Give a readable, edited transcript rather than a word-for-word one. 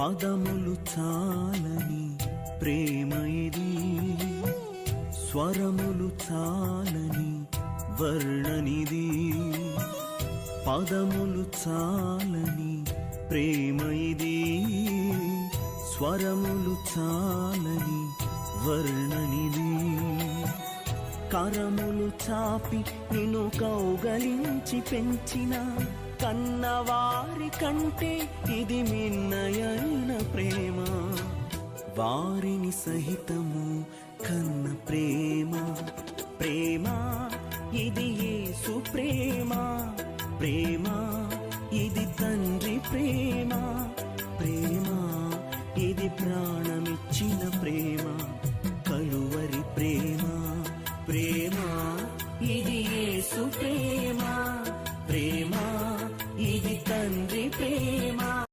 పదములు చాలని ప్రేమ ఇది, స్వరములు చాలని వర్ణనిది. పదములు చాలని ప్రేమ ఇది, స్వరములు చాలని వర్ణనిది. కరములు చాపి నిన్ను కౌగలించి పెంచిన కన్నవారి కంటే ఇది మిన్నయైన ప్రేమ. వారిని సహితము కన్న ప్రేమ. ప్రేమ ఇది యేసు ప్రేమ. ప్రేమ ఇది తండ్రి ప్రేమ. ప్రేమ ఇది ప్రాణమిచ్చిన ప్రేమ, కలువరి ప్రేమ. ప్రేమ ఇది యేసు ప్రేమ. ప్రేమ